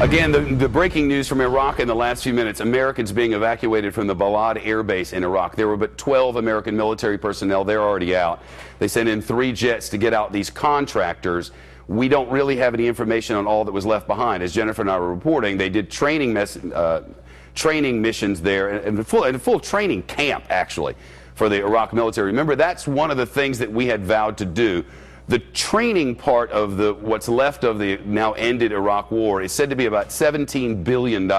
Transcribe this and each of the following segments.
Again, the breaking news from Iraq in the last few minutes, Americans being evacuated from the Balad Air Base in Iraq. There were but 12 American military personnel. They're already out. They sent in 3 jets to get out these contractors. We don't really have any information on all that was left behind. As Jennifer and I were reporting, they did training missions there, and a full training camp, actually, for the Iraq military. Remember, that's one of the things that we had vowed to do. The training part of what's left of the now ended Iraq war is said to be about $17 billion.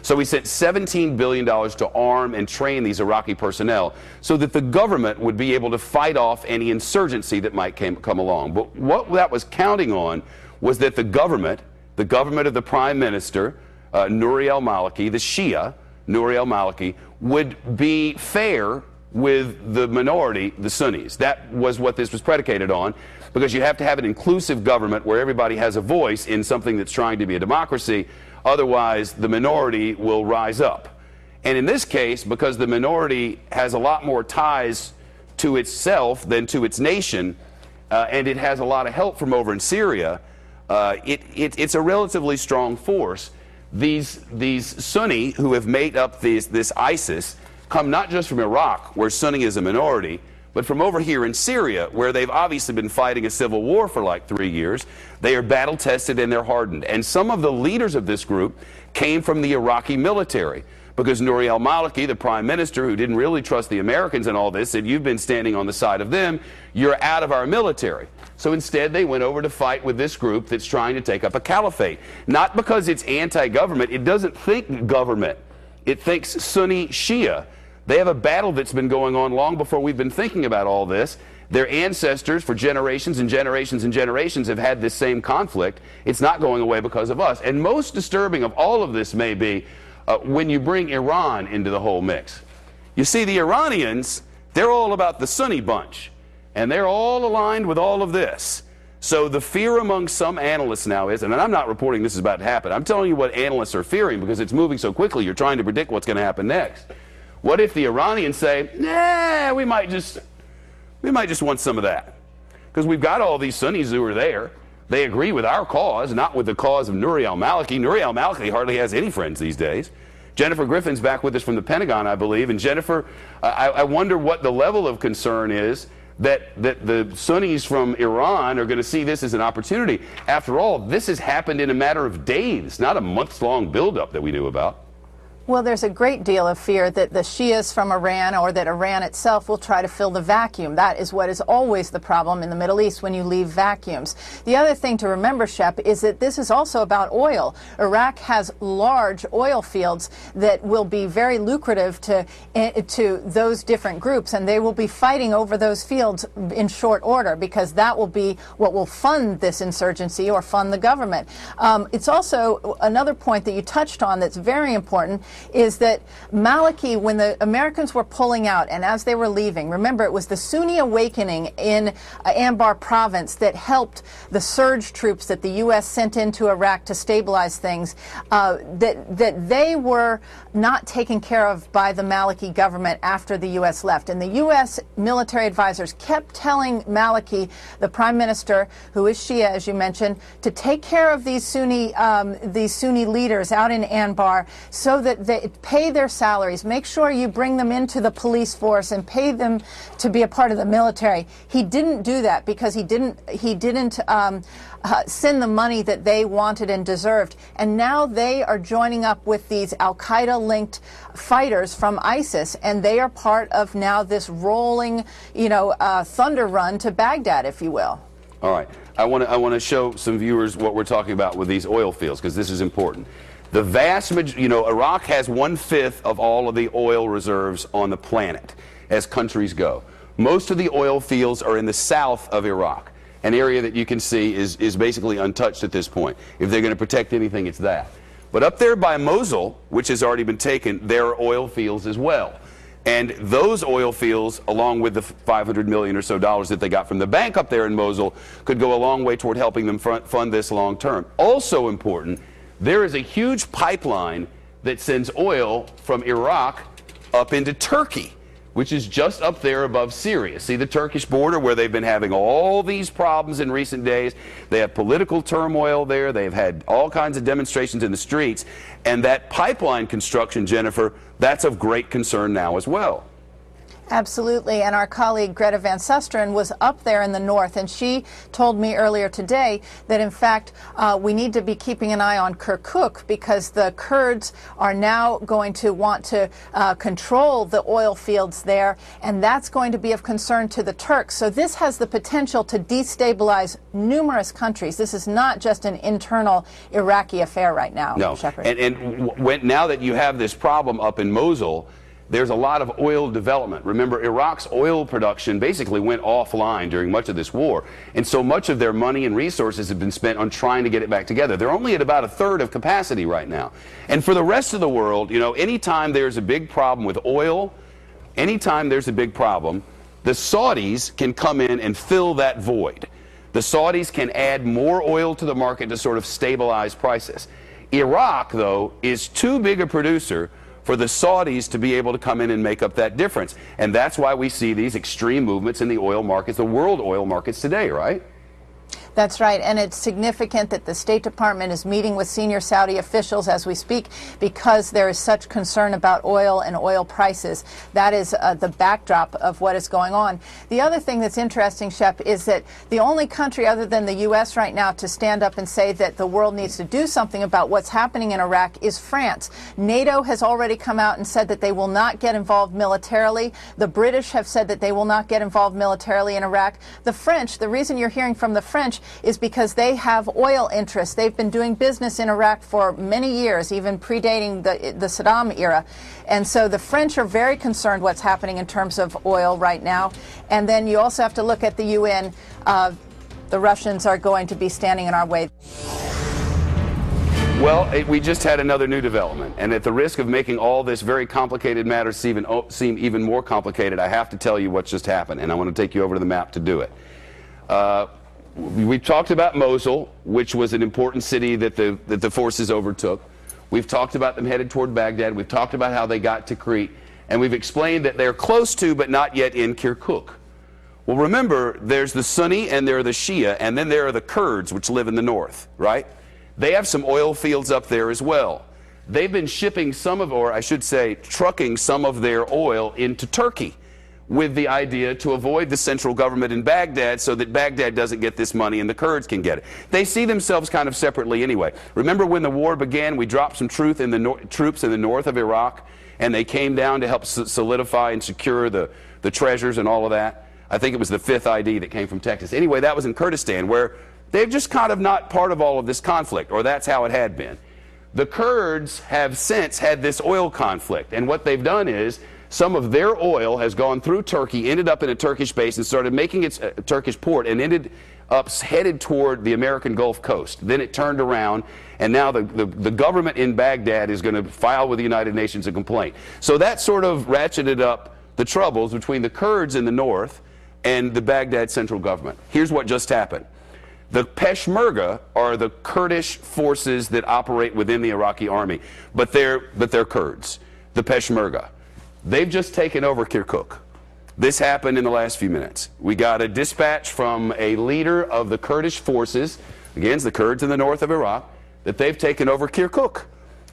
So we sent $17 billion to arm and train these Iraqi personnel so that the government would be able to fight off any insurgency that might come along. But what that was counting on was that the government of the Prime Minister, Nouri al-Maliki, the Shia, Nouri al-Maliki, would be fair with the minority, the Sunnis. That was what this was predicated on, because you have to have an inclusive government where everybody has a voice in something that's trying to be a democracy. Otherwise, the minority will rise up. And in this case, because the minority has a lot more ties to itself than to its nation, and it has a lot of help from over in Syria, it's a relatively strong force. These Sunni who have made up this ISIS come not just from Iraq, where Sunni is a minority, but from over here in Syria, where they've obviously been fighting a civil war for like 3 years. They are battle-tested and they're hardened. And some of the leaders of this group came from the Iraqi military, because Nouri al-Maliki, the prime minister, who didn't really trust the Americans in all this, said, "You've been standing on the side of them, you're out of our military." So instead, they went over to fight with this group that's trying to take up a caliphate. Not because it's anti-government. It doesn't think government. It thinks Sunni Shia. They have a battle that's been going on long before we've been thinking about all this. Their ancestors for generations and generations and generations have had this same conflict. It's not going away because of us. And most disturbing of all of this may be when you bring Iran into the whole mix. You see, the Iranians, they're all about the Sunni bunch, and they're all aligned with all of this. So the fear among some analysts now is, and I'm not reporting this is about to happen, I'm telling you what analysts are fearing, because it's moving so quickly, you're trying to predict what's going to happen next. What if the Iranians say, nah, we might just want some of that? Because we've got all these Sunnis who are there. They agree with our cause, not with the cause of Nouri al-Maliki. Nouri al-Maliki hardly has any friends these days. Jennifer Griffin's back with us from the Pentagon, I believe. And Jennifer, I wonder what the level of concern is that the Sunnis from Iran are going to see this as an opportunity. After all, this has happened in a matter of days, not a months-long buildup that we knew about. Well, there's a great deal of fear that the Shias from Iran, or that Iran itself, will try to fill the vacuum. That is what is always the problem in the Middle East when you leave vacuums. The other thing to remember, Shep, is that this is also about oil. Iraq has large oil fields that will be very lucrative to those different groups, and they will be fighting over those fields in short order, because that will be what will fund this insurgency or fund the government. It's also another point that you touched on that's very important, is that Maliki, when the Americans were pulling out and as they were leaving, remember, it was the Sunni awakening in Anbar province that helped the surge troops that the U.S. sent into Iraq to stabilize things, that they were not taken care of by the Maliki government after the U.S. left. And the U.S. military advisors kept telling Maliki, the prime minister, who is Shia, as you mentioned, to take care of these Sunni leaders out in Anbar, so that they pay their salaries, make sure you bring them into the police force and pay them to be a part of the military. He didn't do that because he didn't send the money that they wanted and deserved. And now they are joining up with these al-Qaeda-linked fighters from ISIS, and they are part of now this rolling, thunder run to Baghdad, if you will. All right. I want to show some viewers what we're talking about with these oil fields, because this is important. The vast majority, Iraq has 1/5 of all of the oil reserves on the planet as countries go. Most of the oil fields are in the south of Iraq, an area that you can see is basically untouched at this point. If they're going to protect anything, it's that. But up there by Mosul, which has already been taken, there are oil fields as well. And those oil fields, along with the $500 million or so that they got from the bank up there in Mosul, could go a long way toward helping them fund this long term. Also important, there is a huge pipeline that sends oil from Iraq up into Turkey, which is just up there above Syria. See the Turkish border where they've been having all these problems in recent days. They have political turmoil there. They've had all kinds of demonstrations in the streets. And that pipeline construction, Jennifer, that's of great concern now as well. Absolutely, and our colleague Greta Van Susteren was up there in the north, and she told me earlier today that in fact we need to be keeping an eye on Kirkuk because the Kurds are now going to want to control the oil fields there, and that's going to be of concern to the Turks. So this has the potential to destabilize numerous countries. This is not just an internal Iraqi affair right now. No, Shepard. Now that you have this problem up in Mosul, there's a lot of oil development. Remember, Iraq's oil production basically went offline during much of this war, and so much of their money and resources have been spent on trying to get it back together. They're only at about a third of capacity right now. And for the rest of the world, you know, anytime there's a big problem with oil, anytime there's a big problem, the Saudis can come in and fill that void. The Saudis can add more oil to the market to sort of stabilize prices. Iraq, though, is too big a producer for the Saudis to be able to come in and make up that difference. And that's why we see these extreme movements in the oil markets, the world oil markets today, right? That's right, and it's significant that the State Department is meeting with senior Saudi officials as we speak because there is such concern about oil and oil prices. That is the backdrop of what is going on. The other thing that's interesting, Shep, is that the only country other than the U.S. right now to stand up and say that the world needs to do something about what's happening in Iraq is France. NATO has already come out and said that they will not get involved militarily. The British have said that they will not get involved militarily in Iraq. The French, the reason you're hearing from the French is because they have oil interests. They've been doing business in Iraq for many years, even predating the Saddam era. And so the French are very concerned what's happening in terms of oil right now. And then you also have to look at the UN. The Russians are going to be standing in our way. Well, we just had another new development, and at the risk of making all this very complicated matter seem even more complicated, I have to tell you what just happened, and I want to take you over to the map to do it. We've talked about Mosul, which was an important city that the forces overtook. We've talked about them headed toward Baghdad. We've talked about how they got to Crete, and we've explained that they're close to, but not yet in Kirkuk. Well, remember, there's the Sunni and there are the Shia, and then there are the Kurds, which live in the north, right? They have some oil fields up there as well. They've been shipping some of, or I should say, trucking some of their oil into Turkey with the idea to avoid the central government in Baghdad so that Baghdad doesn't get this money and the Kurds can get it. They see themselves kind of separately anyway. Remember when the war began, we dropped some troops in the north of Iraq, and they came down to help solidify and secure the treasures and all of that? I think it was the 5th ID that came from Texas. Anyway, that was in Kurdistan, where they've just kind of not part of all of this conflict, or that's how it had been. The Kurds have since had this oil conflict, and what they've done is some of their oil has gone through Turkey, ended up in a Turkish base, and started making its Turkish port, and ended up headed toward the American Gulf Coast. Then it turned around, and now the government in Baghdad is going to file with the United Nations a complaint. So that sort of ratcheted up the troubles between the Kurds in the north and the Baghdad central government. Here's what just happened. The Peshmerga are the Kurdish forces that operate within the Iraqi army, but they're Kurds, the Peshmerga. They've just taken over Kirkuk. This happened in the last few minutes. We got a dispatch from a leader of the Kurdish forces, again, it's the Kurds in the north of Iraq, that they've taken over Kirkuk.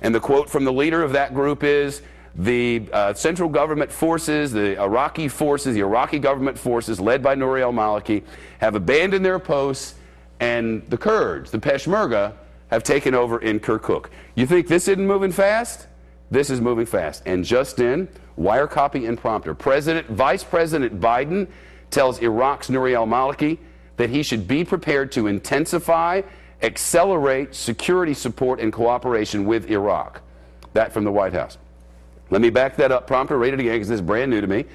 And the quote from the leader of that group is, the central government forces, the Iraqi forces, the Iraqi government forces led by Nouri al-Maliki have abandoned their posts, and the Kurds, the Peshmerga, have taken over in Kirkuk. You think this isn't moving fast? This is moving fast. And just in, wire copy and prompter, Vice President Biden tells Iraq's Nouri al-Maliki that he should be prepared to intensify, accelerate security support and cooperation with Iraq. That from the White House. Let me back that up, prompter, read it again because this is brand new to me.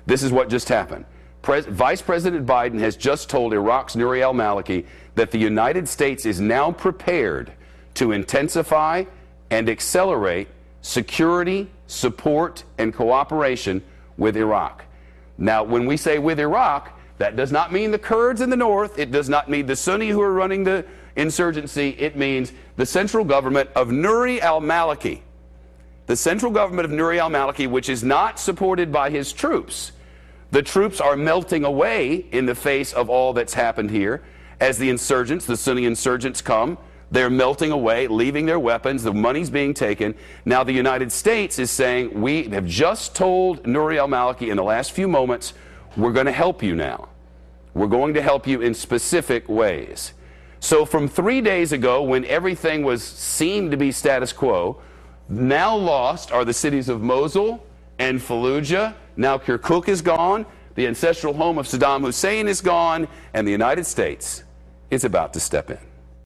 This is what just happened. Vice President Biden has just told Iraq's Nouri al-Maliki that the United States is now prepared to intensify and accelerate security, support, and cooperation with Iraq. Now, when we say with Iraq, that does not mean the Kurds in the north. It does not mean the Sunni who are running the insurgency. It means the central government of Nouri al-Maliki. the central government of Nouri al-Maliki, which is not supported by his troops. The troops are melting away in the face of all that's happened here. As the insurgents, the Sunni insurgents come, they're melting away, leaving their weapons, the money's being taken. Now the United States is saying, we have just told Nouri al-Maliki in the last few moments, we're going to help you now. We're going to help you in specific ways. So from 3 days ago, when everything seemed to be status quo, now lost are the cities of Mosul and Fallujah. Now Kirkuk is gone, the ancestral home of Saddam Hussein is gone, and the United States is about to step in.